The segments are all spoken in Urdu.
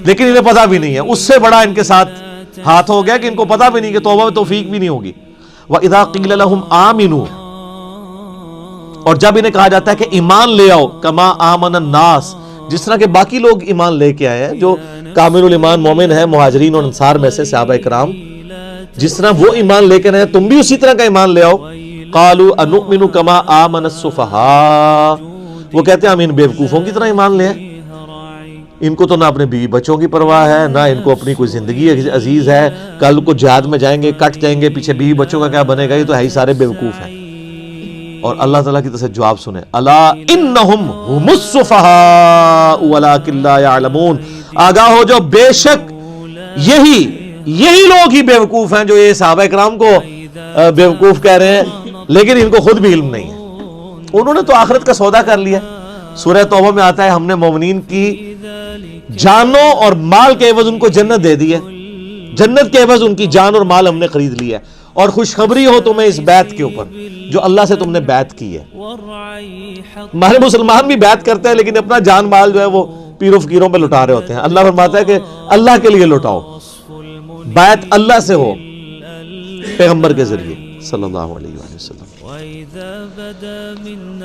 لیکن انہیں پتا بھی نہیں ہے. اس سے بڑا ان کے ساتھ ہاتھ ہو گیا کہ ان کو پتا بھی نہیں کہ توبہ میں توفیق بھی نہیں ہوگی. وَإِذَا قِيلَ لَهُمْ آمِنُوا, اور جب انہیں کہا جاتا ہے کہ ایمان لے آؤ, کما آمن الناس, جس طرح کہ باقی لوگ ایمان لے کے آئے ہیں جو کامل الایمان مومن ہیں مہاجرین اور انصار میں سے صحابہ کرام, جس طرح وہ ایمان لے کے آئے تم بھی اسی طرح کا ایمان لے آؤ. قالوا انؤمن کما آمن السفہاء, وہ کہتے ہیں ہم ان بیوقوفوں کی طرح ایمان لے آئے, ان کو تو نہ اپنے بیوی بچوں کی پرواہ ہے, نہ ان کو اپنی کوئی زندگی عزیز ہے, کل کو جہاد میں جائیں گے کٹ جائیں گے, پیچھے بیوی بچوں کا کیا بنے گا, یہ تو ہے ہی سارے بیوقوف ہیں. اور اللہ تعالیٰ کی طرف سے جواب سنیں, الا انہم ہم السفہاء ولکن لا یعلمون, آگاہ ہو جو بے شک یہی لوگ ہی بیوقوف ہیں جو یہ صحابہ کرام کو بیوقوف کہہ رہے ہیں, لیکن ان کو خود بھی علم نہیں ہے. انہوں نے تو آخرت کا سودا کر لیا. سورہ توبہ میں آتا ہے ہم نے مومنین کی جانوں اور مال کے عوض ان کو جنت دے دی ہے, جنت کے عوض ان کی جان اور مال ہم نے خرید لیا ہے. اور خوشخبری ہو تمہیں اس بیعت کے اوپر جو اللہ سے تم نے بیعت کی ہے. ہمارے مسلمان بھی بیعت کرتے ہیں لیکن اپنا جان مال جو ہے وہ پیروں فقیروں پہ لٹا رہے ہوتے ہیں. اللہ فرماتا ہے کہ اللہ کے لیے لٹاؤ, بیعت اللہ سے ہو پیغمبر کے ذریعے صلی اللہ علیہ وسلم.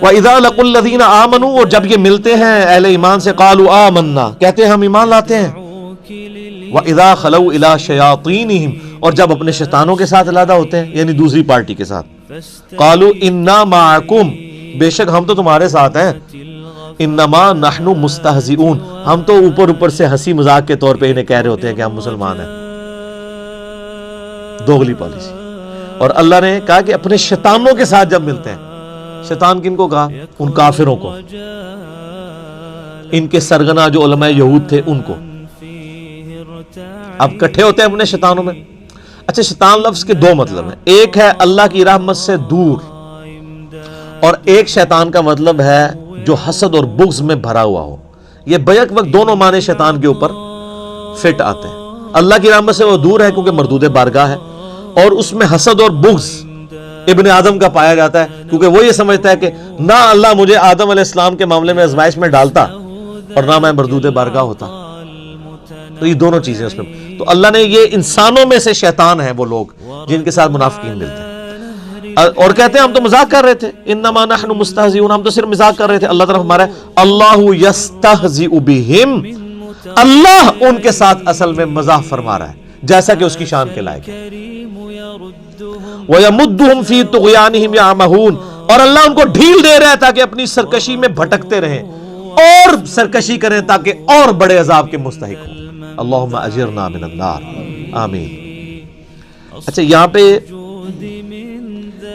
وَإِذَا لَقُوا الَّذِينَ آمَنُوا, اور جب یہ ملتے ہیں اہل ایمان سے, قَالُوا آمَنَّا, کہتے ہیں ہم ایمان لاتے ہیں. وَإِذَا خَلَوْا إِلَىٰ شَيَاطِينِهِمْ, اور جب اپنے شیطانوں کے ساتھ علیحدہ ہوتے ہیں یعنی دوسری پارٹی کے ساتھ, قَالُوا إِنَّا مَعَكُمْ, بے شک ہم تو تمہارے ساتھ ہیں. إِنَّمَا نَحْنُ مُسْتَهْزِئُونَ, ہم تو اوپر سے ہنسی مذاق کے طور پہ انہیں کہہ رہے ہوتے ہیں کہ ہم مسلمان ہیں. دوغلی پالیسی. اور اللہ نے کہا کہ اپنے شیطانوں کے ساتھ جب ملتے ہیں, شیطان کن کو کہا, ان کافروں کو, ان کے سرغنہ جو علماء یہود تھے ان کو. اب کٹھے ہوتے ہیں اپنے شیطانوں میں. اچھا, شیطان لفظ کے دو مطلب ہیں, ایک ہے اللہ کی رحمت سے دور, اور ایک شیطان کا مطلب ہے جو حسد اور بغض میں بھرا ہوا ہو. یہ بیک وقت دونوں معنی شیطان کے اوپر فٹ آتے ہیں. اللہ کی رحمت سے وہ دور ہے کیونکہ مردود بارگاہ ہے, اور اس میں حسد اور بغض ابن آدم کا پایا جاتا ہے کیونکہ وہ یہ سمجھتا ہے کہ نہ اللہ مجھے آدم علیہ السلام کے معاملے میں آزمائش میں ڈالتا اور نہ میں مردود بارگاہ ہوتا. تو یہ دونوں چیزیں اس میں. تو اللہ نے یہ انسانوں میں سے شیطان ہیں وہ لوگ جن کے ساتھ منافقین ملتے ہیں, اور کہتے ہیں ہم تو مذاق کر رہے تھے, انما نحن مستہزئون, ہم تو صرف مذاق کر رہے تھے. اللہ تعالیٰ ہمارا اللہ یستہزئ بہم, اللہ ان کے ساتھ اصل میں مزاح فرما رہا ہے جیسا کہ اس کی شان کے لائق ہے. وَيَمُدُّهُمْ فِي طُغْيَانِهِمْ يَعْمَهُونَ, اور اللہ ان کو ڈھیل دے رہا ہے تاکہ اپنی سرکشی میں بھٹکتے رہیں اور سرکشی کریں تاکہ اور بڑے عذاب کے مستحق ہوں. اللہم اجرنا من النار, آمین. اچھا, یہاں پہ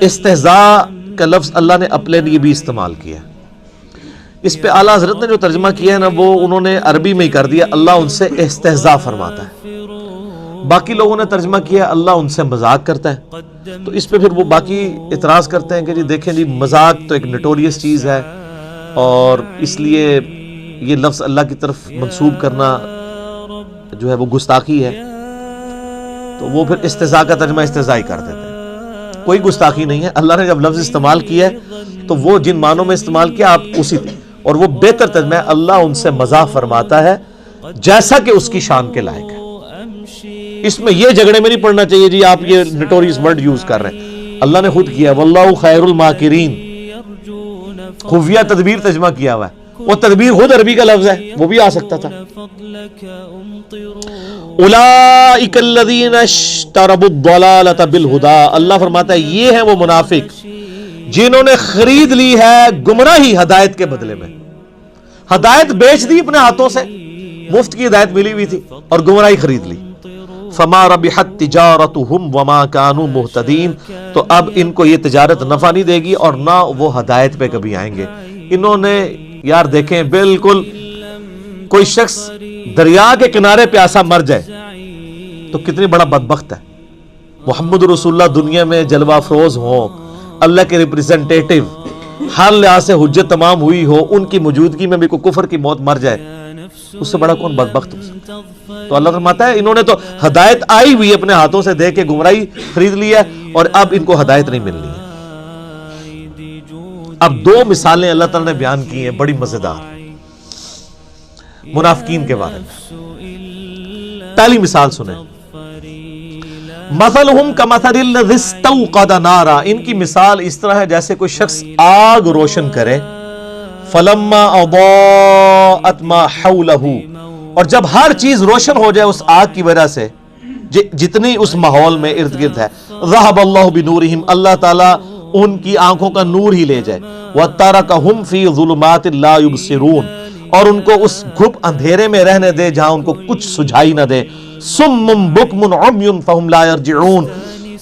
استہزاء کا لفظ اللہ نے اپنے لیے بھی استعمال کیا. اس پہ اعلیٰ حضرت نے جو ترجمہ کیا ہے نا وہ انہوں نے عربی میں ہی کر دیا, اللہ ان سے استہزاء فرماتا ہے. باقی لوگوں نے ترجمہ کیا اللہ ان سے مذاق کرتا ہے. تو اس پہ پھر وہ باقی اعتراض کرتے ہیں کہ جی دیکھیں جی مذاق تو ایک نٹوریس چیز ہے, اور اس لیے یہ لفظ اللہ کی طرف منسوب کرنا جو ہے وہ گستاخی ہے. تو وہ پھر استہزاء کا ترجمہ استہزاء ہی کر دیتے ہیں. کوئی گستاخی نہیں ہے. اللہ نے جب لفظ استعمال کیا ہے تو وہ جن معنوں میں استعمال کیا آپ اسی تھے, اور وہ بہتر ترجمہ ہے اللہ ان سے مزاح فرماتا ہے جیسا کہ اس کی شان کے لائق ہے. اس میں یہ جھگڑے میں نہیں پڑنا چاہیے جی آپ یہ نٹوریس ورڈ یوز کر رہے ہیں. اللہ نے خود کیا واللہ خیر الماکرین, خفیہ تدبیر ترجمہ کیا ہوا ہے. وہ تدبیر خود عربی کا لفظ ہے, وہ بھی آ سکتا تھا. اولئک الذین اشتروا الضلالۃ بالہدی, اللہ فرماتا ہے یہ ہیں وہ منافق جنہوں نے خرید لی ہے گمراہی ہدایت کے بدلے میں. ہدایت بیچ دی اپنے ہاتھوں سے, مفت کی ہدایت ملی ہوئی تھی, اور گمراہی خرید لی. فما ربحت تجارتهم وما كانوا مهتدين, تو اب ان کو یہ تجارت نفع نہیں دے گی اور نہ وہ ہدایت پہ کبھی آئیں گے. انہوں نے یار دیکھیں بالکل کوئی شخص دریا کے کنارے پیاسا مر جائے تو کتنی بڑا بدبخت ہے. محمد رسول اللہ دنیا میں جلوہ افروز ہوں, اللہ کے ریپریزنٹیٹو, ہر لحاظ سے حجت تمام ہوئی ہو, ان کی موجودگی میں بھی کوئی کفر کی موت مر جائے, اس سے بڑا کون بدبخت ہو سکتا ہے. تو اللہ فرماتا ہے انہوں نے تو ہدایت آئی ہوئی اپنے ہاتھوں سے دے کے گمراہی خرید لی ہے, اور اب ان کو ہدایت نہیں ملنی ہے. اب دو مثالیں اللہ تعالیٰ نے بیان کی ہیں بڑی مزیدار. منافقین کے بارے میں۔ پہلی مثال سنیں، مثلہم کمثل الذی استوقد نارا، ان کی مثال اس طرح ہے جیسے کوئی شخص آگ روشن کرے، فلما اضاءت ما حولہ، اور جب ہر چیز روشن ہو جائے اس آگ کی وجہ سے جتنی اس ماحول میں ارد گرد ہے، ذہب اللہ بنورہم، اللہ تعالیٰ ان کی آنکھوں کا نور ہی لے جائے، وترکہم فی ظلمات لا یبصرون، اور ان کو اس گھپ اندھیرے میں رہنے دے جہاں ان کو کچھ سجھائی نہ دے، صم بکم عمی فہم لا یرجعون،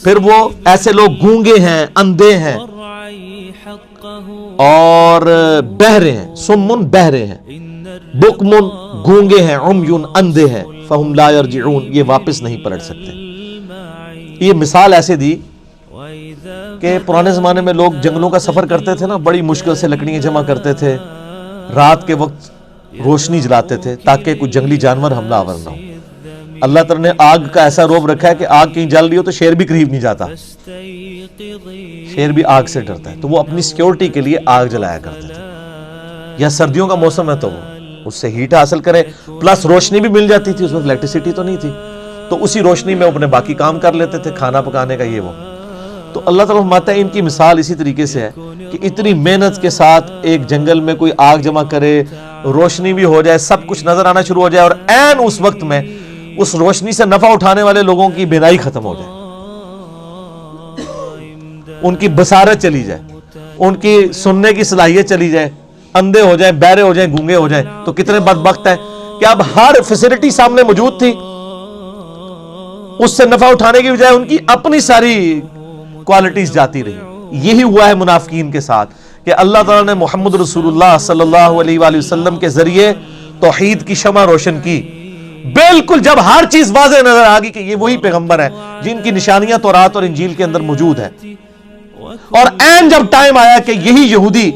پھر وہ ایسے لوگ گونگے ہیں، اندھے ہیں اور بہرے ہیں، سمن بہرے ہیں، بکمن گونگے ہیں، عمیون اندھے ہیں، فہم لا یرجعون یہ واپس نہیں پلٹ سکتے۔ یہ مثال ایسے دی کہ پرانے زمانے میں لوگ جنگلوں کا سفر کرتے تھے نا، بڑی مشکل سے لکڑیاں جمع کرتے تھے، رات کے وقت روشنی جلاتے تھے تاکہ کوئی جنگلی جانور حملہ آور نہ ہو۔ اللہ تعالیٰ نے آگ کا ایسا روب رکھا ہے کہ آگ کہیں جل رہی ہو تو شیر بھی قریب نہیں جاتا، شیر بھی آگ سے ڈرتا ہے، تو وہ اپنی سیکیورٹی کے لیے آگ جلایا کرتے تھے۔ یا سردیوں کا موسم ہے تو وہ اس سے ہیٹ حاصل کرے، پلس روشنی بھی مل جاتی تھی، اس وقت الیکٹریسٹی تو نہیں تھی، تو اسی روشنی میں اپنے باقی کام کر لیتے تھے، کھانا پکانے کا یہ وہ۔ تو اللہ تعالیٰ فرماتا ہے ان کی مثال اسی طریقے سے ہے کہ اتنی محنت کے ساتھ ایک جنگل میں کوئی آگ جمع کرے، روشنی بھی ہو جائے، سب کچھ نظر آنا شروع ہو جائے، اور عین اس وقت میں اس روشنی سے نفع اٹھانے والے لوگوں کی بینائی ختم ہو جائے، ان کی بصارت چلی جائے، ان کی سننے کی صلاحیت چلی جائے، اندھے ہو جائیں، بہرے ہو جائیں، گونگے ہو جائیں، تو کتنے بدبخت ہیں کہ اب ہر فیسلٹی سامنے موجود تھی، اس سے نفع اٹھانے کی بجائے ان کی اپنی ساری کوالٹیز جاتی رہی۔ یہی ہوا ہے منافقین کے ساتھ کہ اللہ تعالیٰ نے محمد رسول اللہ صلی اللہ علیہ وآلہ وسلم کے ذریعے توحید کی شمع روشن کی، بالکل جب ہر چیز واضح نظر آ گئی کہ یہ وہی پیغمبر ہے جن کی نشانیاں تورات اور انجیل کے اندر موجود ہیں، اور عین جب ٹائم آیا کہ یہی یہودی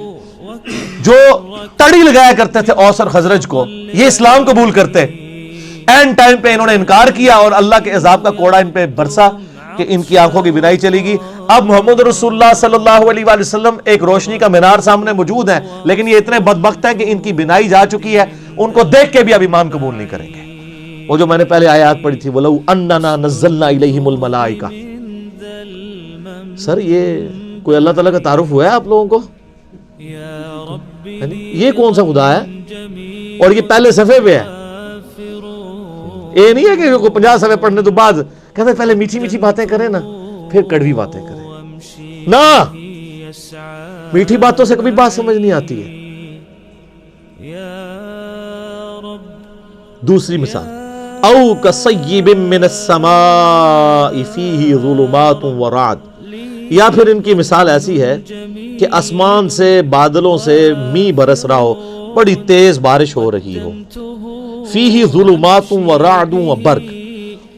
جو تڑی لگایا کرتے تھے اوس اور خزرج کو، یہ اسلام قبول کرتے، عین ٹائم پہ انہوں نے انکار کیا اور اللہ کے عذاب کا کوڑا ان پہ برسا کہ ان کی آنکھوں کی بینائی چلی گی۔ اب محمد رسول اللہ صلی اللہ علیہ وآلہ وسلم ایک روشنی کا مینار سامنے موجود ہے، لیکن یہ اتنے بدبخت ہیں کہ ان کی بینائی جا چکی ہے، ان کو دیکھ کے بھی اب ایمان قبول نہیں کریں گے۔ وہ جو میں نے پہلے آیات پڑھی تھی، وَلَوْ أَنَّنَا نَزَّلْنَا إِلَيْهِمُ الْمَلَائِكَةَ، سر یہ کوئی اللہ تعالیٰ کا تعارف ہوا ہے آپ لوگوں کو؟ یہ کون سا خدا ہے؟ اور یہ پہلے صفحے پہ ہے، یہ نہیں ہے کہ 50 صفحے پڑھنے تو بعد کہتے پہلے میٹھی میٹھی باتیں کریں نا پھر کڑوی باتیں کریں، نا میٹھی باتوں سے کبھی بات سمجھ نہیں آتی ہے۔ دوسری مثال، او کصیب من السماء فیہ ظلمات ورعد، یا پھر ان کی مثال ایسی ہے کہ آسمان سے بادلوں سے می برس رہا ہو، بڑی تیز بارش ہو رہی ہو، فیہ ظلمات ورعد وبرق،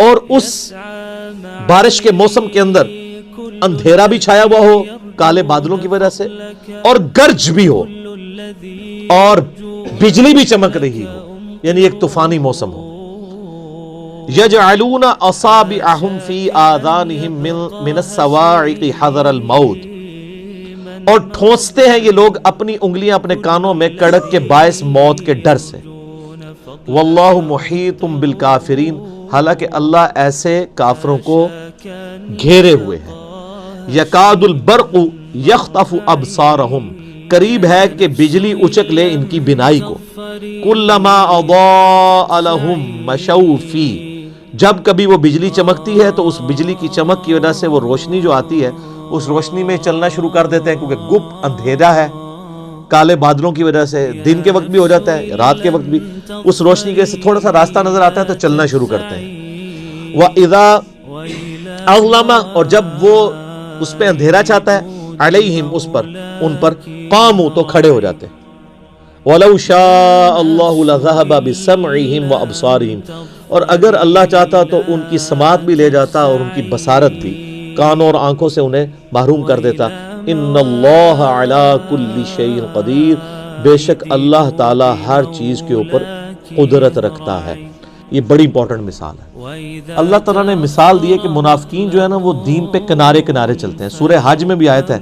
اور اس بارش کے موسم کے اندر اندھیرا بھی چھایا ہوا ہو کالے بادلوں کی وجہ سے، اور گرج بھی ہو اور بجلی بھی چمک رہی ہو، یعنی ایک طوفانی موسم ہو۔ یجعلون اصابعہم فی آذانہم من الصواعق حذر الموت، اور ٹھونستے ہیں یہ لوگ اپنی انگلیاں اپنے کانوں میں کڑک کے باعث موت کے ڈر سے۔ واللہ محیط بالکافرین، حالانکہ اللہ ایسے کافروں کو گھیرے ہوئے ہیں۔ یکاد البرق یخطف ابصارہم، قریب ہے کہ بجلی اچک لے ان کی بینائی کو۔ کلما اضاء لہم مشوا فیہ، جب کبھی وہ بجلی چمکتی ہے تو اس بجلی کی چمک کی وجہ سے وہ روشنی جو آتی ہے اس روشنی میں چلنا شروع کر دیتے ہیں، کیونکہ گپ اندھیرا ہے کالے بادلوں کی وجہ سے، دن کے وقت بھی ہو جاتا ہے رات کے وقت بھی، اس روشنی کے سے تھوڑا سا راستہ نظر آتا ہے تو چلنا شروع کرتے ہیں۔ وَإِذَا أَظْلَمَ، اور جب وہ اس پہ اندھیرا چاہتا ہے، علیہم اس پر، ان پر، قاموا تو کھڑے ہو جاتے ہیں۔ وَلَوْ شَاءَ اللَّهُ لَذَهَبَ بِسَمْعِهِمْ وَأَبْصَارِهِمْ، اور اگر اللہ چاہتا تو ان کی سماعت بھی لے جاتا اور ان کی بصارت بھی، کانوں اور آنکھوں سے انہیں محروم کر دیتا۔ ان اللہ علی کل شیء قدیر، بے شک اللہ تعالی ہر چیز کے اوپر قدرت رکھتا ہے۔ یہ بڑی امپورٹنٹ مثال ہے۔ اللہ تعالیٰ نے مثال دی ہے کہ منافقین جو ہے نا وہ دین پہ کنارے کنارے چلتے ہیں۔ سورہ حج میں بھی آیت ہے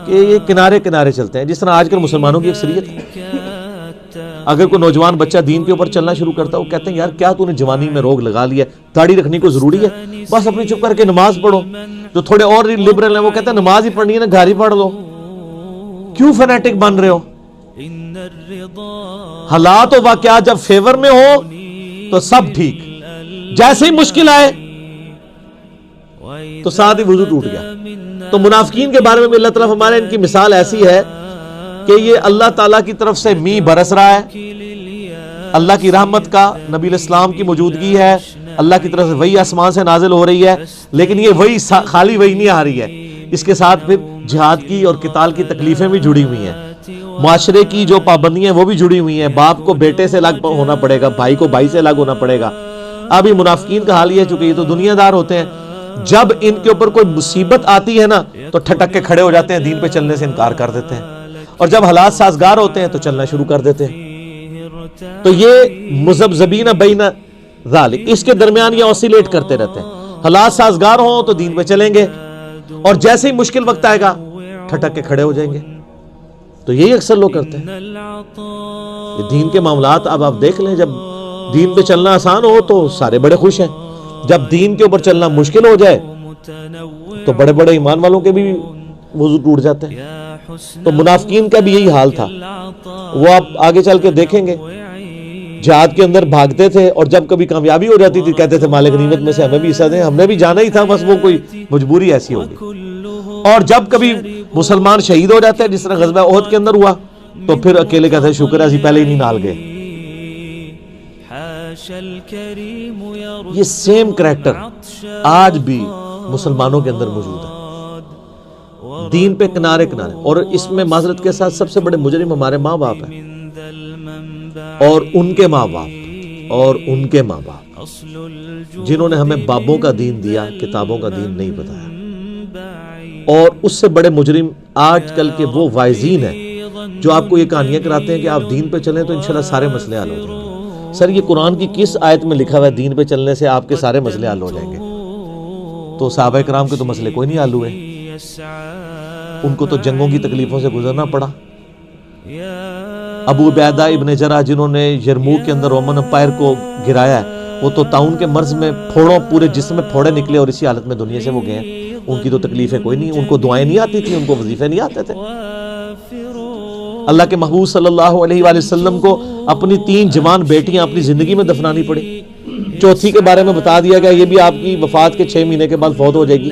کہ یہ کنارے کنارے چلتے ہیں، جس طرح آج کل مسلمانوں کی اکثریت ہے۔ اگر کوئی نوجوان بچہ دین کے اوپر چلنا شروع کرتا ہے، وہ کہتے ہیں یار کیا تو نے جوانی میں روگ لگا لیا، داڑھی رکھنی کو ضروری ہے، بس اپنی چپ کر کے نماز پڑھو۔ جو تھوڑے اور لبرل ہیں وہ کہتے ہیں نماز ہی پڑھنی ہے نا، گھر ہی پڑھ لو، کیوں فنیٹک بن رہے ہو؟ حالات و واقعات جب فیور میں ہو تو سب ٹھیک، جیسے ہی مشکل آئے تو ساتھ ہی وضو ٹوٹ گیا۔ تو منافقین کے بارے میں بھی اللہ تعالیٰ ہمارے ان کی مثال ایسی ہے کہ یہ اللہ تعالیٰ کی طرف سے میہ برس رہا ہے، اللہ کی رحمت کا، نبی علیہ السلام کی موجودگی ہے، اللہ کی طرف سے وحی آسمان سے نازل ہو رہی ہے، لیکن یہ وحی خالی وحی نہیں آ رہی ہے، اس کے ساتھ پھر جہاد کی اور قتال کی تکلیفیں بھی جڑی ہوئی ہیں، معاشرے کی جو پابندیاں وہ بھی جڑی ہوئی ہیں، باپ کو بیٹے سے الگ ہونا پڑے گا، بھائی کو بھائی سے الگ ہونا پڑے گا۔ اب یہ منافقین کا حال یہ ہے، چونکہ یہ تو دنیا دار ہوتے ہیں، جب ان کے اوپر کوئی مصیبت آتی ہے نا تو ٹھٹک کے کھڑے ہو جاتے ہیں، دین پہ چلنے سے انکار کر دیتے ہیں، اور جب حالات سازگار ہوتے ہیں تو چلنا شروع کر دیتے ہیں۔ تو یہ مذبذبین بین ذالک، اس کے درمیان یہ اوسیلیٹ کرتے رہتے ہیں، حالات سازگار ہوں تو دین پہ چلیں گے، اور جیسے ہی مشکل وقت آئے گا ٹھٹک کے کھڑے ہو جائیں گے۔ تو یہی اکثر لوگ کرتے ہیں یہ دین کے معاملات۔ اب آپ دیکھ لیں، جب دین پہ چلنا آسان ہو تو سارے بڑے خوش ہیں، جب دین کے اوپر چلنا مشکل ہو جائے تو بڑے بڑے ایمان والوں کے بھی وضو ٹوٹ جاتے ہیں۔ تو منافقین کا بھی یہی حال تھا، وہ آپ آگے چل کے دیکھیں گے، جہاد کے اندر بھاگتے تھے، اور جب کبھی کامیابی ہو جاتی تھی کہتے تھے مال غنیمت میں سے ہمیں بھی حصہ دیں، ہم نے بھی جانا ہی تھا، بس وہ کوئی مجبوری ایسی ہوگی۔ اور جب کبھی مسلمان شہید ہو جاتے ہیں، جس طرح غزوہ احد کے اندر ہوا، تو پھر اکیلے کہتے ہیں شکر ہے اسی پہلے ہی نہیں نال گئے۔ یہ سیم کریکٹر آج بھی مسلمانوں کے اندر موجود ہے، دین پہ کنارے کنارے، اور اس میں معذرت کے ساتھ سب سے بڑے مجرم ہمارے ماں باپ ہیں، اور ان کے ماں باپ، اور ان کے ماں باپ، جنہوں نے ہمیں بابوں کا دین دیا، کتابوں کا دین نہیں بتایا۔ اور اس سے بڑے مجرم آج کل کے وہ وائزین ہیں جو آپ کو یہ کہانیاں کراتے ہیں کہ آپ دین پہ چلیں تو انشاءاللہ سارے مسئلے حل ہو جائیں گے۔ سر یہ قرآن کی کس آیت میں لکھا ہوا ہے دین پہ چلنے سے آپ کے سارے مسئلے حل ہو جائیں گے؟ تو صحابہ کرام کے تو مسئلے کوئی نہیں حل ہوئے، ان کو تو جنگوں کی تکلیفوں سے گزرنا پڑا۔ ابو عبیدہ ابن جرح جنہوں نے یرموک کے اندر رومن امپائر کو گرایا ہے، وہ تو طاعون کے مرض میں پھوڑوں پورے جسم میں پھوڑے نکلے اور اسی حالت میں دنیا سے وہ گئے ہیں۔ ان کی تو تکلیفیں کوئی نہیں، ان کو دعائیں نہیں آتی تھی، ان کو وظیفے نہیں آتے تھے۔ اللہ کے محبوب صلی اللہ علیہ وآلہ وسلم کو اپنی 3 جوان بیٹیاں اپنی زندگی میں دفنانی پڑی، چوتھی کے بارے میں بتا دیا گیا یہ بھی آپ کی وفات کے 6 مہینے کے بعد فوت ہو جائے گی۔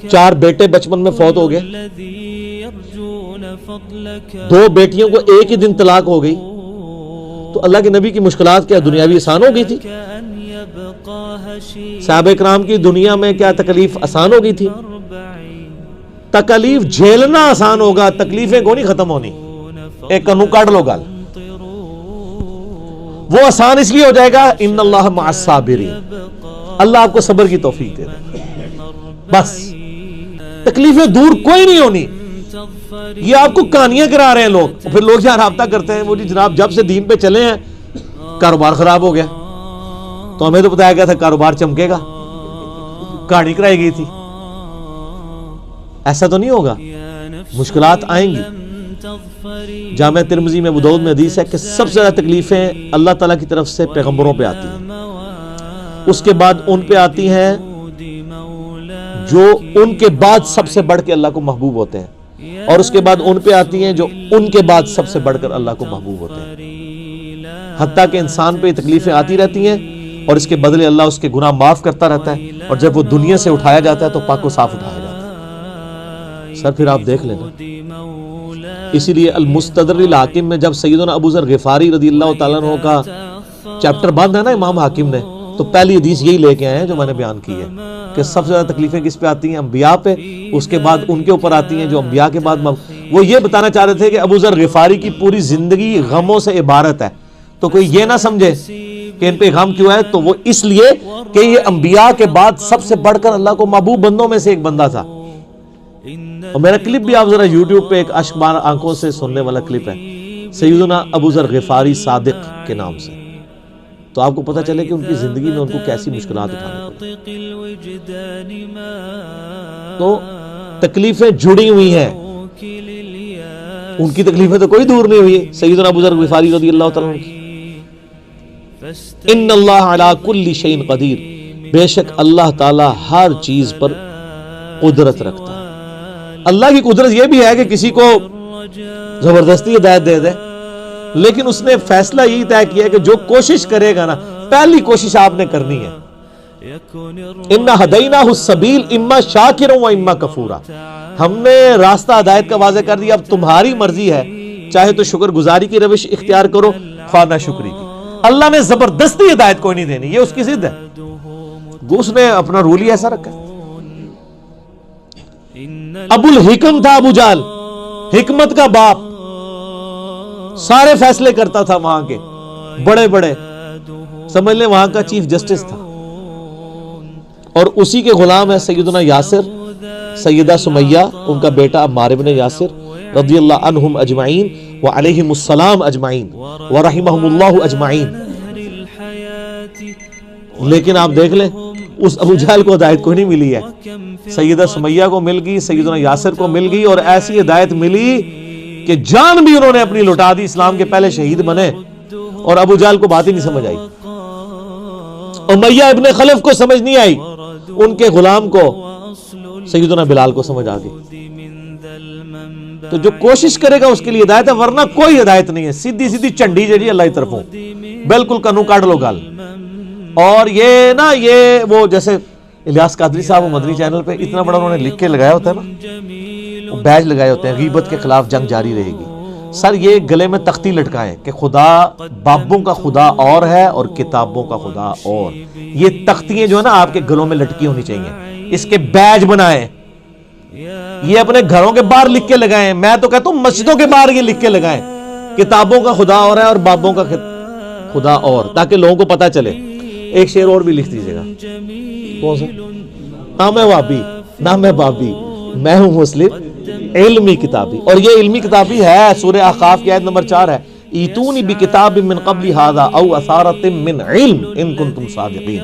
4 بیٹے بچپن میں فوت ہو گئے، 2 بیٹیوں کو ایک ہی دن طلاق ہو گئی۔ تو اللہ کے نبی کی مشکلات کیا دنیاوی آسان ہو گئی تھی؟ صحابہ کرام کی دنیا میں کیا تکلیف آسان ہو گئی تھی؟ تکلیف جھیلنا آسان ہوگا، تکلیفیں کو نہیں ختم ہونی۔ ایک کنو کاٹ لو گال، وہ آسان اس لیے ہو جائے گا ان اللہ مع الصابرین، اللہ آپ کو صبر کی توفیق دے دے، بس تکلیفیں دور کوئی نہیں ہونی۔ یہ آپ کو کہانیاں کرا رہے ہیں لوگ، پھر لوگ یہاں رابطہ کرتے ہیں وہ جی جناب جب سے دین پہ چلے ہیں کاروبار خراب ہو گیا، تو ہمیں تو بتایا گیا تھا کاروبار چمکے گا، کہانی کرائی گئی تھی۔ ایسا تو نہیں ہوگا، مشکلات آئیں گی۔ جامع ترمذی میں ابو داؤد میں حدیث ہے کہ سب سے زیادہ تکلیفیں اللہ تعالیٰ کی طرف سے پیغمبروں پہ آتی ہیں، اس کے بعد ان پہ آتی ہیں جو ان کے بعد سب سے بڑھ کے اللہ کو محبوب ہوتے ہیں، اور اس کے بعد ان پہ آتی ہیں جو ان کے بعد سب سے بڑھ کر اللہ کو محبوب ہوتے ہیں، حتیٰ کہ انسان پہ یہ تکلیفیں آتی رہتی ہیں اور اس کے بدلے اللہ اس کے گناہ معاف کرتا رہتا ہے، اور جب وہ دنیا سے اٹھایا جاتا ہے تو پاک و صاف اٹھایا جاتا ہے۔ سر پھر آپ دیکھ لینا، اسی لیے المستدرک الحاکم میں جب سیدنا ابو ذر غفاری رضی اللہ تعالیٰ عنہ کا چیپٹر بند ہے نا امام حاکم نے، تو پہلی حدیث یہی لے کے آئے ہیں جو میں نے بیان کی ہے کہ سب سے زیادہ تکلیفیں کس پہ آتی ہیں؟ انبیاء پہ، اس کے بعد ان کے اوپر آتی ہیں جو انبیاء کے بعد وہ یہ بتانا چاہ رہے تھے کہ ابو ذر غفاری کی پوری زندگی غموں سے عبارت ہے، تو کوئی یہ نہ سمجھے کہ ان پہ غم کیوں ہے، تو وہ اس لیے کہ یہ انبیاء کے بعد سب سے بڑھ کر اللہ کو محبوب بندوں میں سے ایک بندہ تھا۔ اور میرا کلپ بھی آپ ذرا یوٹیوب پہ ایک اشک بار آنکھوں سے سننے والا کلپ ہے سیدنا ابو ذر غفاری صادق کے نام سے، تو آپ کو پتہ چلے کہ ان کی زندگی میں ان کو کیسی مشکلات اٹھانی پڑی۔ تو تکلیفیں جڑی ہوئی ہیں، ان کی تکلیفیں تو کوئی دور نہیں ہوئی ہے. سیدنا ابو ذر غفاری رضی اللہ تعالیٰ عنہ کی. ان اللہ علی کل شیء قدیر، بے شک اللہ تعالی ہر چیز پر قدرت رکھتا ہے. اللہ کی قدرت یہ بھی ہے کہ کسی کو زبردستی ہدایت دے دے، لیکن اس نے فیصلہ یہی طے کیا کہ جو کوشش کرے گا نا، پہلی کوشش آپ نے کرنی ہے. اِنَّا هَدَيْنَاهُ السَّبِيلَ اِمَّا شَاكِرًا وَإِمَّا كَفُورًا، ہم نے راستہ ہدایت کا واضح کر دیا. اب تمہاری مرضی ہے، چاہے تو شکر گزاری کی روش اختیار کرو، خواہ نہ شکری کی. اللہ نے زبردستی ہدایت کوئی نہیں دینی، یہ اس کی ضد ہے. اس نے اپنا رول ہی ایسا رکھا. ابو الحکم تھا ابو جہل، حکمت کا باپ، سارے فیصلے کرتا تھا وہاں کے بڑے بڑے، سمجھ لیں وہاں کا چیف جسٹس تھا. اور اسی کے غلام ہے سیدنا یاسر، سیدہ سمیہ، ان کا بیٹا عمار بن یاسر رضی اللہ عنہم اجمعین وعلیہم السلام اجمعین ورحمہم اللہ اجمعین. لیکن آپ دیکھ لیں اس ابو جہل کو ہدایت کوئی نہیں ملی ہے. سیدہ سمیہ کو مل گئی، سیدنا یاسر کو مل گئی، اور ایسی ہدایت ملی کہ جان بھی انہوں نے اپنی لٹا دی، اسلام کے پہلے شہید بنے، اور ابو جہل کو بات ہی نہیں سمجھ آئی. امیہ ابن خلف کو سمجھ نہیں آئی، ان کے غلام کو سیدنا بلال کو سمجھ آ گئی. تو جو کوشش کرے گا اس کے لیے ہدایت ہے، ورنہ کوئی ہدایت نہیں ہے. سیدھی سیدھی چنڈی جڑی اللہ کی طرفوں، بالکل کنو کاٹ لو گل. اور یہ نا یہ وہ جیسے الیاس قادری صاحب مدنی چینل پہ اتنا بڑا انہوں نے لکھ کے لگایا ہوتا ہے نا، وہ بیج لگائے ہوتے ہیں، غیبت کے خلاف جنگ جاری رہے گی. سر یہ گلے میں تختی لٹکائیں کہ خدا بابوں کا خدا اور ہے اور کتابوں کا خدا اور. یہ تختیاں جو ہے نا آپ کے گلوں میں لٹکی ہونی چاہیے، اس کے بیج بنائیں، یہ اپنے گھروں کے باہر لکھ کے لگائیں. میں تو کہتا ہوں مسجدوں کے باہر یہ لکھ کے لگائیں، کتابوں کا خدا اور ہے اور بابوں کا خدا اور، تاکہ لوگوں کو پتہ چلے. ایک شعر اور بھی لکھ دیجیے گا. کون سا؟ نہ میں وابی نہ میں بابی، میں ہوں مسلم علمی کتابی. اور یہ علمی کتابی ہے، سورہ احقاف کی آیت نمبر 4 ہے، ایتونی بکتاب من قبل ھذا او اثارۃ من علم ان کنتم صادقین.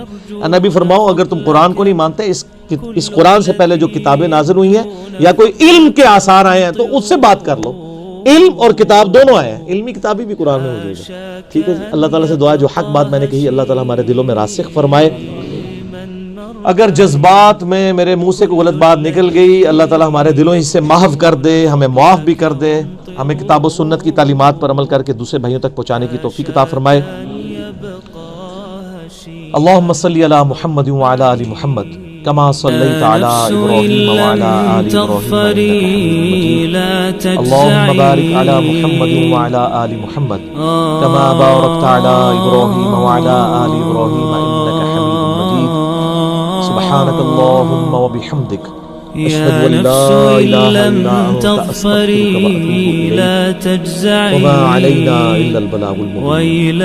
نبی فرماؤ اگر تم قرآن کو نہیں مانتے، اس قرآن سے پہلے جو کتابیں نازل ہوئی ہیں یا کوئی علم کے آثار آئے ہیں تو اس سے بات کر لو. علم اور کتاب دونوں آئے ہیں، علمی کتابی بھی قرآن میں موجود ہے. ٹھیک ہے جی. اللہ تعالیٰ سے دعا ہے جو حق بات میں نے کہی اللہ تعالیٰ ہمارے دلوں میں راسخ فرمائے. اگر جذبات میں میرے منہ سے کوئی غلط بات نکل گئی، اللہ تعالیٰ ہمارے دلوں سے محو کر دے، ہمیں معاف بھی کر دے، ہمیں کتاب و سنت کی تعلیمات پر عمل کر کے دوسرے بھائیوں تک پہنچانے کی توفیق عطا فرمائے. اللہم صلی علی محمد وعلی آل محمد كما صليت على إبراهيم وعلى آل إبراهيم إنك حميد مجيد. اللهم بارك على محمد وعلى آل محمد كما باركت على إبراهيم وعلى آل إبراهيم إنك حميد مجيد. سبحانك اللهم وبحمدك أشهد أن لا إله إلا أنت أستغفرك وأتوب إليك وما علينا إلا البلاغ المبين.